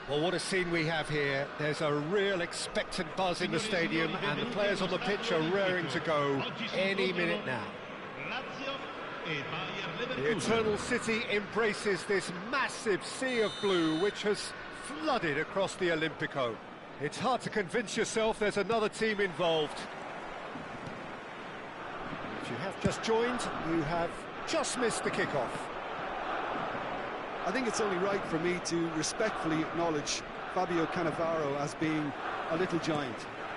Well, what a scene we have here. There's a real expectant buzz in the stadium, and the players on the pitch are raring to go any minute now. The Eternal City embraces this massive sea of blue which has flooded across the Olimpico. It's hard to convince yourself there's another team involved. If you have just joined, you have just missed the kickoff. I think it's only right for me to respectfully acknowledge Fabio Cannavaro as being a little giant.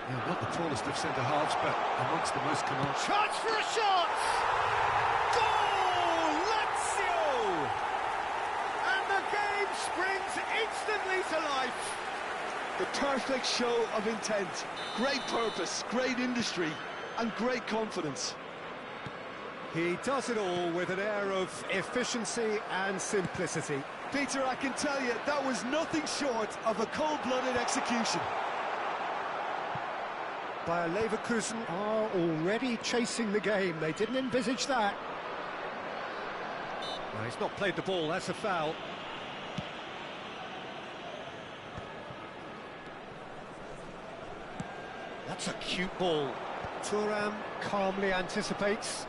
Yeah, not the tallest of centre-halves, but amongst the most command. Chance for a shot! Goal! Lazio! And the game springs instantly to life. The perfect show of intent, great purpose, great industry, and great confidence. He does it all with an air of efficiency and simplicity. Peter, I can tell you, that was nothing short of a cold-blooded execution. Bayer Leverkusen are already chasing the game. They didn't envisage that. No, he's not played the ball, that's a foul. That's a cute ball. Thuram calmly anticipates.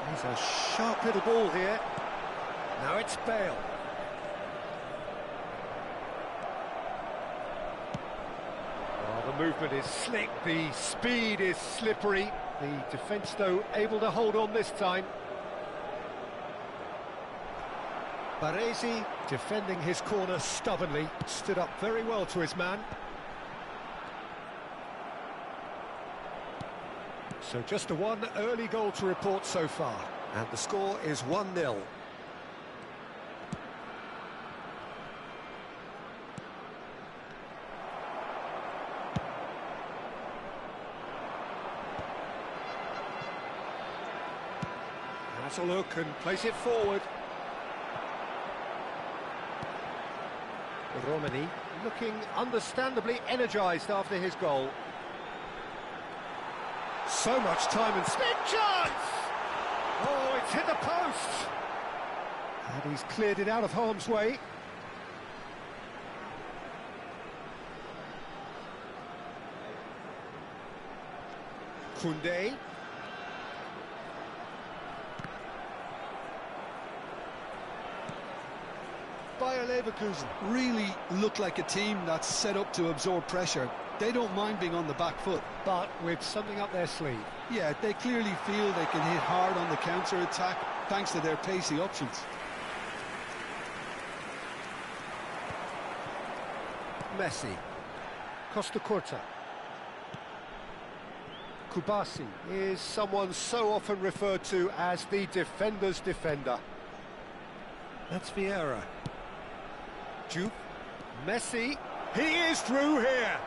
He's a sharp little ball here. Now it's Bale. Oh, the movement is slick, the speed is slippery. The defence, though, able to hold on this time. Baresi, defending his corner stubbornly, stood up very well to his man. So just a one early goal to report so far, and the score is 1-0. Has a look and plays it forward. Romani looking understandably energised after his goal. So much time and big chance! Oh, it's hit the post! And he's cleared it out of harm's way. Koundé. Bayer Leverkusen really look like a team that's set up to absorb pressure. They don't mind being on the back foot. But with something up their sleeve. Yeah, they clearly feel they can hit hard on the counter-attack thanks to their pacey options. Messi. Costa Curta. Kubasi is someone so often referred to as the defender's defender. That's Vieira. Juve. Messi. He is through here.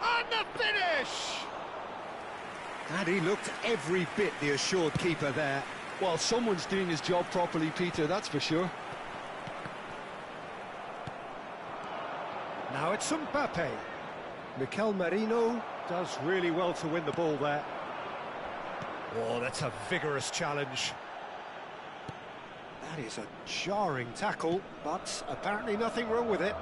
And the finish! And he looked every bit the assured keeper there. Well, someone's doing his job properly, Peter, that's for sure. Now it's Mbappe. Mikel Merino does really well to win the ball there. Oh, that's a vigorous challenge. That is a jarring tackle, but apparently nothing wrong with it.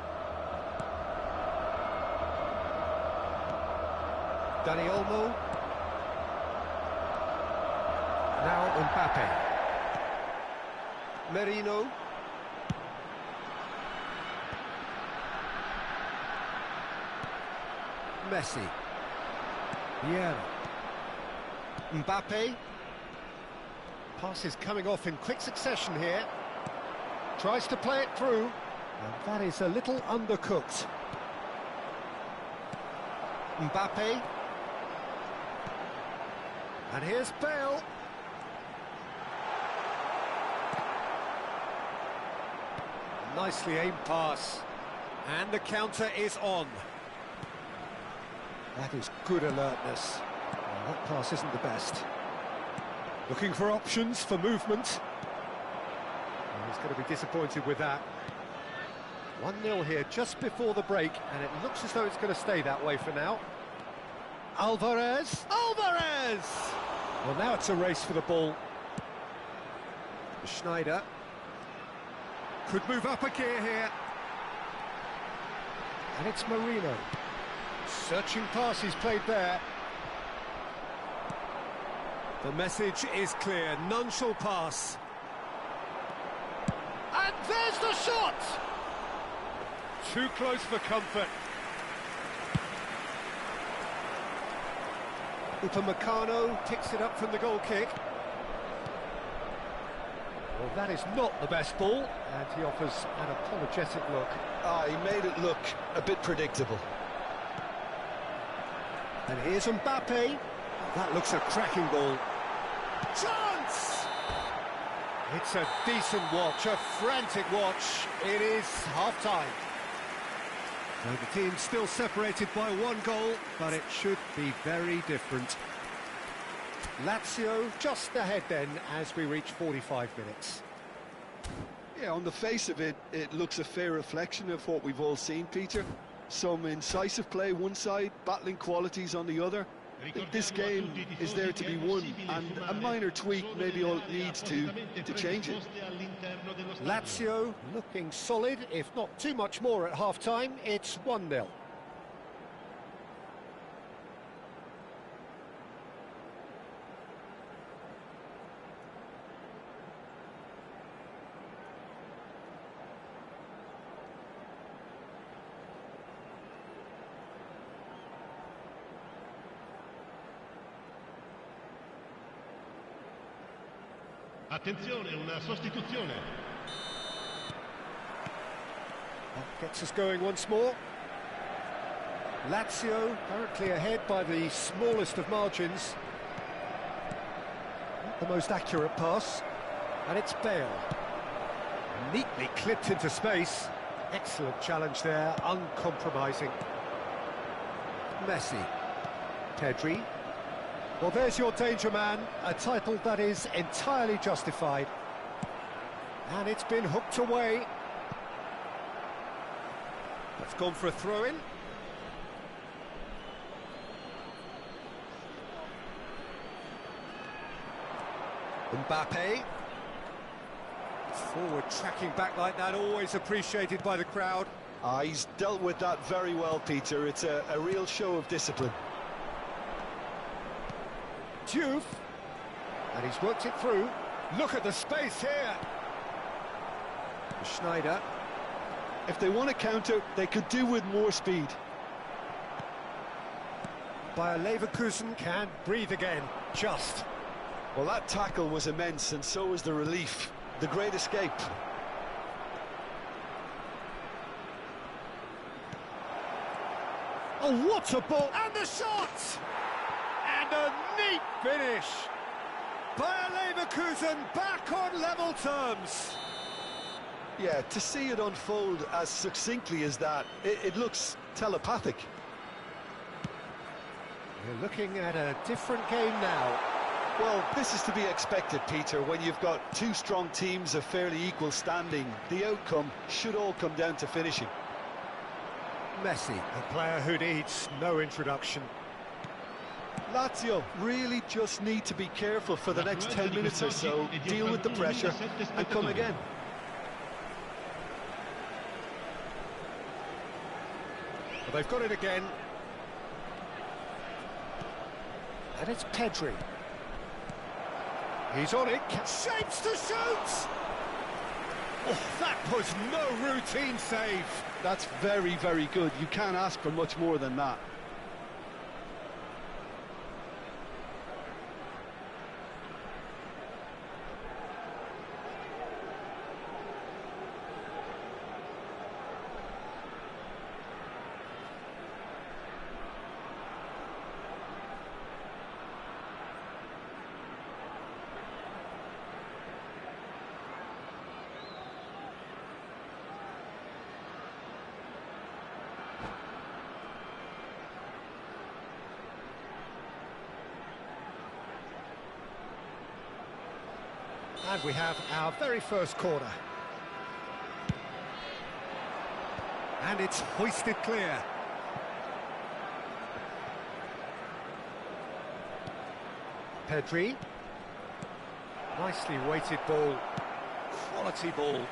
Dani Olmo. Now Mbappe. Merino. Messi. Vieira. Mbappe. Passes coming off in quick succession here. Tries to play it through. And that is a little undercooked. Mbappe. And here's Bale. Nicely aimed pass. And the counter is on. That is good alertness. Well, that pass isn't the best. Looking for options for movement. And he's going to be disappointed with that. 1-0 here just before the break, and it looks as though it's going to stay that way for now. Alvarez. Alvarez! Well, now it's a race for the ball. Schneider. Could move up a gear here. And it's Marino. Searching pass he's played there. The message is clear, none shall pass. And there's the shot! Too close for comfort. Upamecano picks it up from the goal kick. Well, that is not the best ball, and he offers an apologetic look. He made it look a bit predictable. And here's Mbappe. That looks a cracking ball. Chance! It's a decent watch, a frantic watch. It is half-time. So the team's still separated by one goal, but it should be very different. Lazio just ahead then as we reach 45 minutes. Yeah, on the face of it, it looks a fair reflection of what we've all seen, Peter. Some incisive play one side, battling qualities on the other. I think this game is there to be won, and a minor tweak maybe all it needs to change it. Lazio looking solid, if not too much more at half-time. It's 1-0. Attenzione, una sostituzione. That gets us going once more. Lazio currently ahead by the smallest of margins. Not the most accurate pass. And it's Bale. Neatly clipped into space. Excellent challenge there, uncompromising. Messi. Pedri. Well, there's your danger man, a title that is entirely justified. And it's been hooked away. It's gone for a throw-in. Mbappe. Forward tracking back like that, always appreciated by the crowd. He's dealt with that very well, Peter. It's a real show of discipline. Juve, and he's worked it through. Look at the space here. Schneider. If they want to counter, they could do with more speed. Bayer Leverkusen can breathe again, just. Well, that tackle was immense, and so was the relief. The great escape. Oh, what a ball! And the shot! And a neat finish. Bayer Leverkusen back on level terms. Yeah, to see it unfold as succinctly as that, it looks telepathic. We're looking at a different game now. Well, this is to be expected, Peter. When you've got two strong teams of fairly equal standing, the outcome should all come down to finishing. Messi, a player who needs no introduction. Lazio really just need to be careful for the next 10 minutes or so, deal with the pressure and come again. Well, they've got it again. And it's Pedri. He's on it, shapes to shoot! Oh, that was no routine save. That's very, very good. You can't ask for much more than that. And we have our very first corner. And it's hoisted clear. Pedri. Nicely weighted ball. Quality ball. And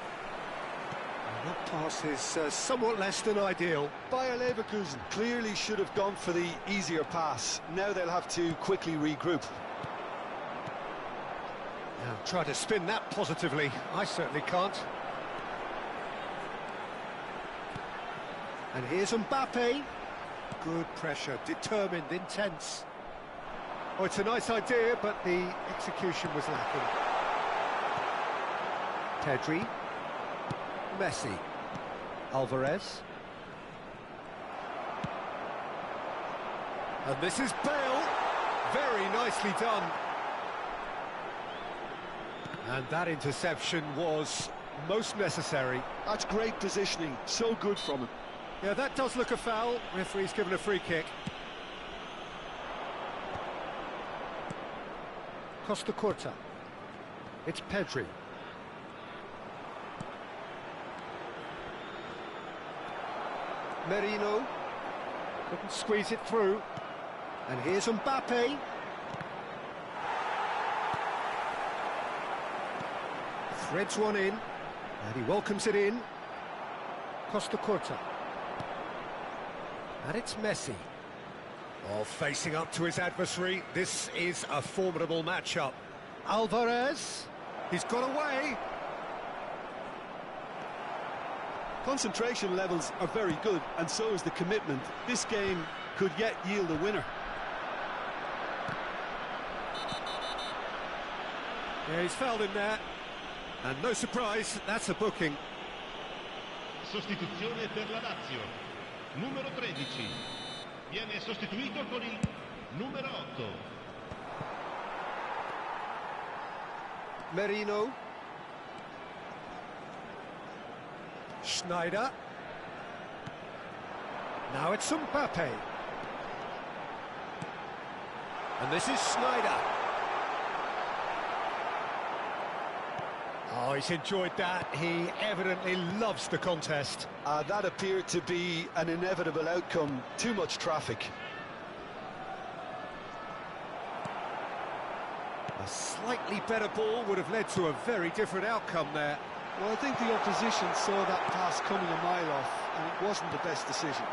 that pass is somewhat less than ideal. Bayer Leverkusen clearly should have gone for the easier pass. Now they'll have to quickly regroup. Now try to spin that positively. I certainly can't. And here's Mbappe. Good pressure, determined, intense. Oh, it's a nice idea, but the execution was lacking. Pedri. Messi. Alvarez. And this is Bale. Very nicely done. And that interception was most necessary. That's great positioning, so good from him. Yeah, that does look a foul. Referee's given a free kick. Costa Curta. It's Pedri. Merino. Couldn't squeeze it through. And here's Mbappe. Threads one in. And he welcomes it in. Costa Curta. And it's Messi. Oh, facing up to his adversary. This is a formidable matchup. Alvarez. He's got away. Concentration levels are very good, and so is the commitment. This game could yet yield a winner. Yeah, he's fouled him there. And no surprise, that's a booking. Sostituzione per la Lazio. Numero 13. Viene sostituito con il numero 8. Merino. Schneider. Now it's Mbappe. And this is Schneider. Oh, he's enjoyed that. He evidently loves the contest. That appeared to be an inevitable outcome. Too much traffic. A slightly better ball would have led to a very different outcome there. Well, I think the opposition saw that pass coming a mile off, and it wasn't the best decision.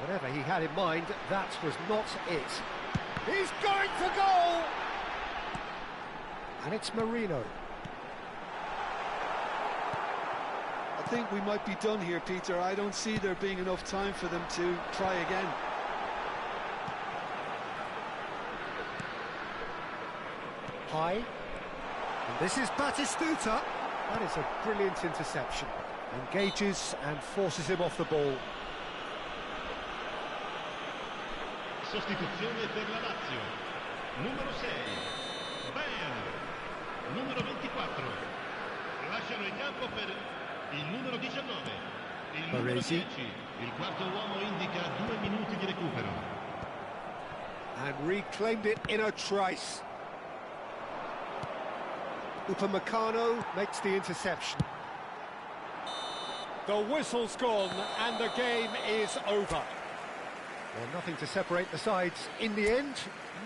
Whatever he had in mind, that was not it. He's going for goal! And it's Merino. I think we might be done here, Peter. I don't see there being enough time for them to try again. High. And this is Batistuta. That is a brilliant interception. Engages and forces him off the ball. Sostituzione per la Lazio. Numero 6. Bale. Numero 24. Lasciano il campo per il numero 19. Il numero 10. Il quarto uomo indica 2 minuti di recupero. And reclaimed it in a trice. Upamecano makes the interception. The whistle's gone and the game is over. Well, nothing to separate the sides in the end,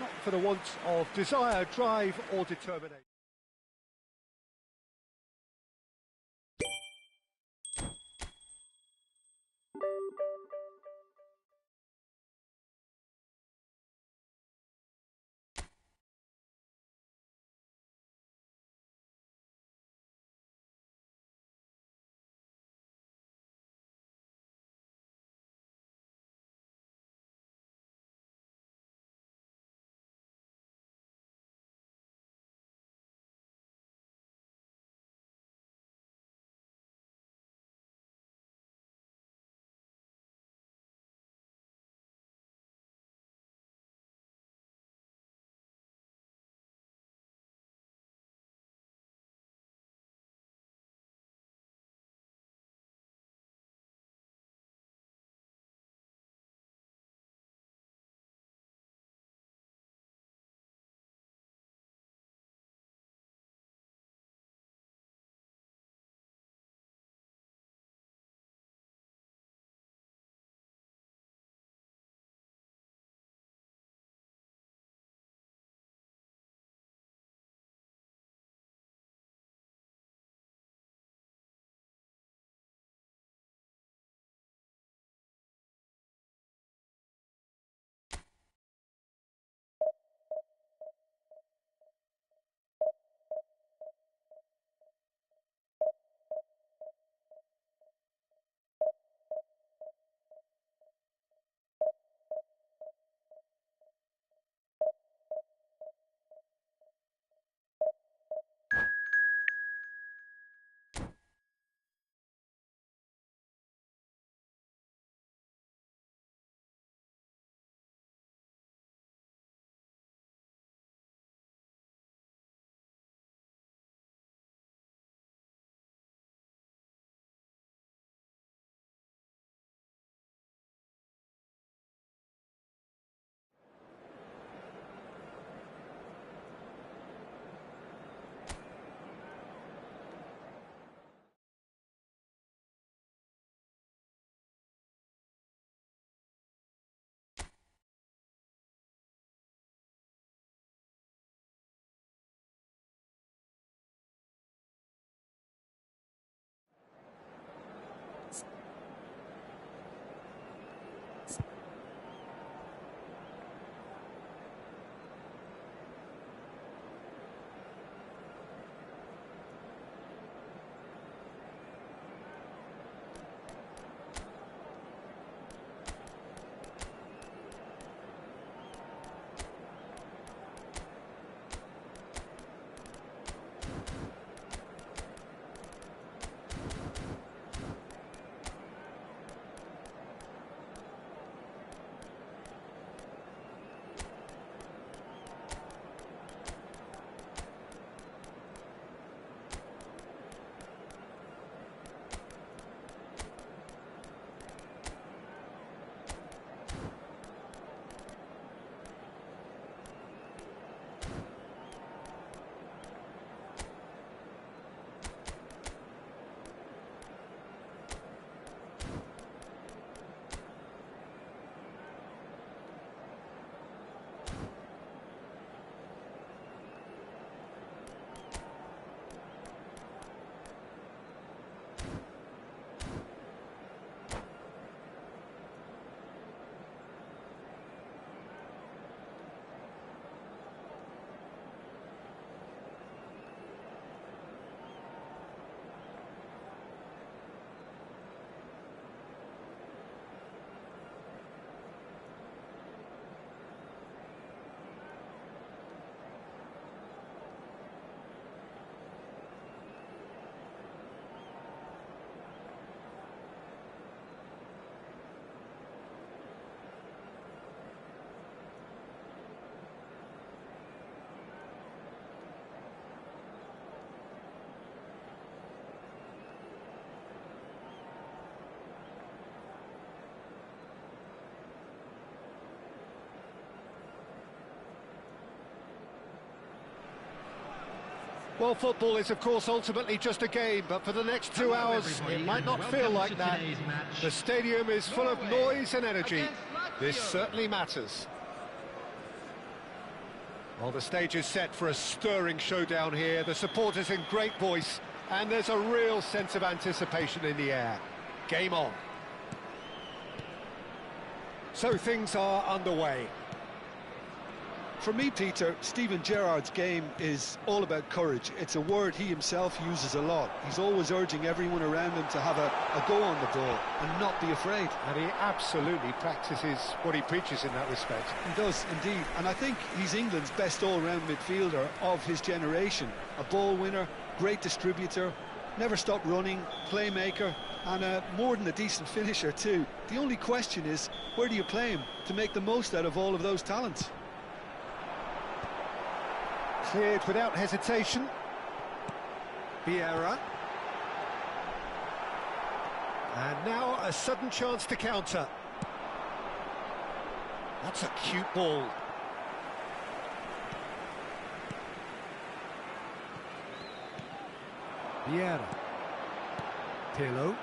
not for the want of desire, drive or determination. Well, football is, of course, ultimately just a game, but for the next 2 hours, it might not feel like that. The stadium is full of noise and energy. This certainly matters. Well, the stage is set for a stirring showdown here. The supporters in great voice, and there's a real sense of anticipation in the air. Game on. So things are underway. For me, Peter, Steven Gerrard's game is all about courage. It's a word he himself uses a lot. He's always urging everyone around him to have a go on the ball and not be afraid. And he absolutely practices what he preaches in that respect. He does, indeed. And I think he's England's best all-round midfielder of his generation. A ball winner, great distributor, never stopped running, playmaker, and more than a decent finisher too. The only question is, where do you play him to make the most out of all of those talents? Cleared without hesitation. Vieira. And now a sudden chance to counter. That's a cute ball. Vieira. Pirlo.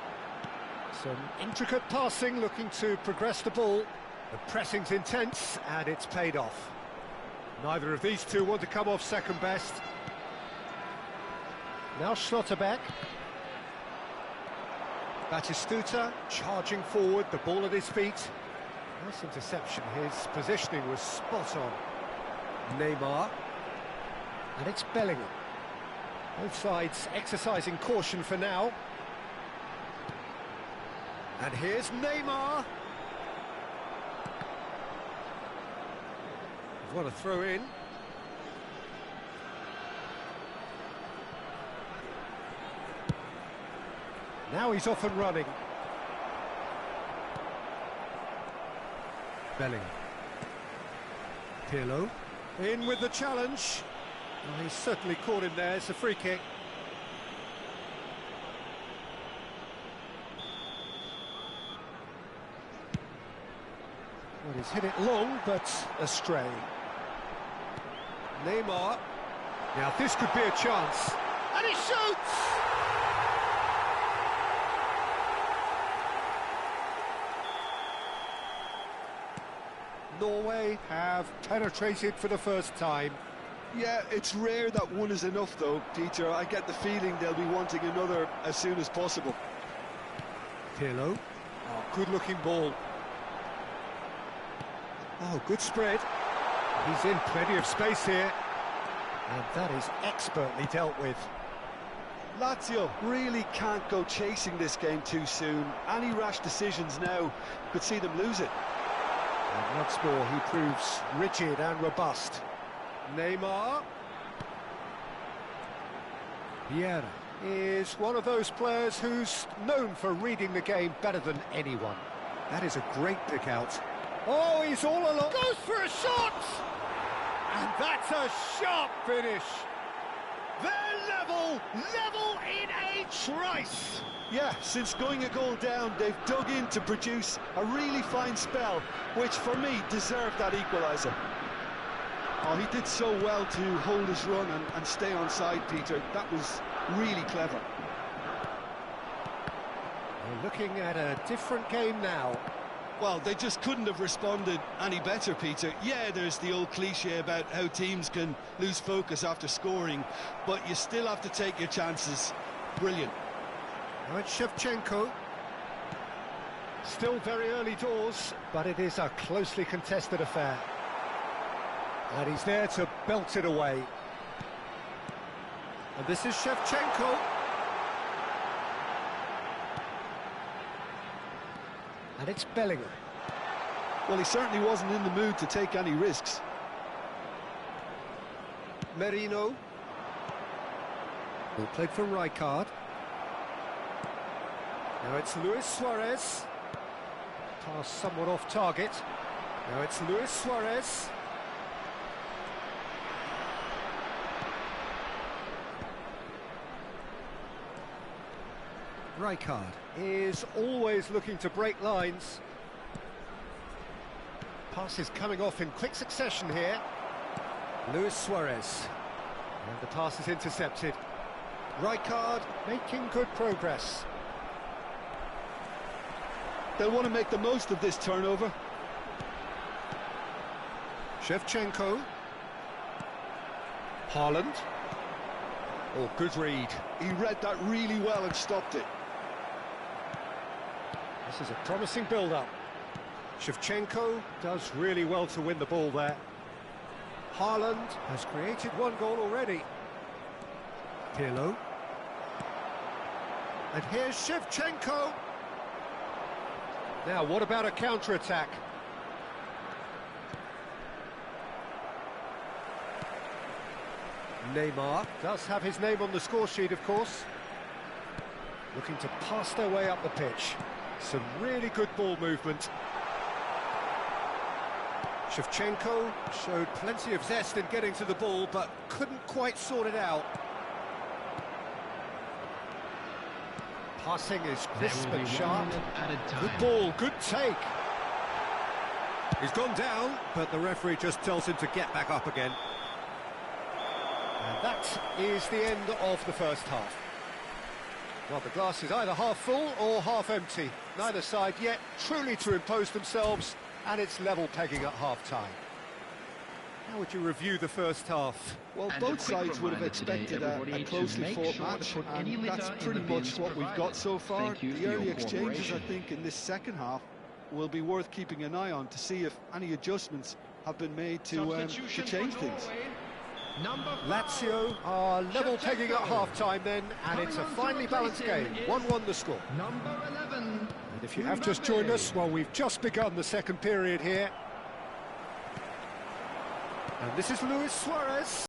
Some intricate passing, looking to progress the ball. The pressing's intense, and it's paid off. Neither of these two want to come off second best. Now Schlotterbeck. Batistuta charging forward, the ball at his feet. Nice interception, his positioning was spot on. Neymar. And it's Bellingham. Both sides exercising caution for now. And here's Neymar. What a throw in. Now he's off and running. Bellingham. Pirlo. In with the challenge. Oh, he's certainly caught him there. It's a free kick. Well, he's hit it long, but astray. Neymar. Now this could be a chance. And he shoots! Norway have penetrated for the first time. Yeah, it's rare that one is enough though, Peter. I get the feeling they'll be wanting another as soon as possible. Pirlo. Oh, good-looking ball. Oh, good spread. He's in plenty of space here. And that is expertly dealt with. Lazio really can't go chasing this game too soon. Any rash decisions now could see them lose it. And once more, he proves rigid and robust. Neymar. Vieira is one of those players who's known for reading the game better than anyone. That is a great pick out. Oh, he's all along. Goes for a shot! And that's a sharp finish. They're level in a trice. Yeah, since going a goal down, they've dug in to produce a really fine spell, which for me deserved that equaliser. Oh, he did so well to hold his run and stay on side, Peter. That was really clever. We're looking at a different game now. Well, they just couldn't have responded any better, Peter. Yeah, there's the old cliche about how teams can lose focus after scoring, but you still have to take your chances. Brilliant. Now it's Shevchenko. Still very early doors, but it is a closely contested affair. And he's there to belt it away. And this is Shevchenko. And it's Bellingham. Well, he certainly wasn't in the mood to take any risks. Merino. Ball played for Rijkaard. Now it's Luis Suarez. Pass somewhat off target. Now it's Luis Suarez. Rijkaard is always looking to break lines. Passes coming off in quick succession here. Luis Suarez. And the pass is intercepted. Rijkaard making good progress. They'll want to make the most of this turnover. Shevchenko. Haaland. Oh, good read. He read that really well and stopped it. This is a promising build-up. Shevchenko does really well to win the ball there. Haaland has created one goal already. Pirlo. And here's Shevchenko. Now, what about a counter-attack? Neymar does have his name on the score sheet, of course. Looking to pass their way up the pitch. Some really good ball movement. Shevchenko showed plenty of zest in getting to the ball, but couldn't quite sort it out. Passing is crisp and sharp. Good ball, good take. He's gone down, but the referee just tells him to get back up again. And that is the end of the first half. Well, the glass is either half full or half empty. Neither side yet truly to impose themselves, and it's level pegging at half-time. How would you review the first half? Well, both sides would have expected a closely fought match, and that's pretty much what we've got so far. The early exchanges, I think, in this second half will be worth keeping an eye on to see if any adjustments have been made to change things. Lazio are level pegging at half-time then, and it's a finely balanced game. 1-1 the score. And if you have just joined us, well, we've just begun the second period here. And this is Luis Suarez.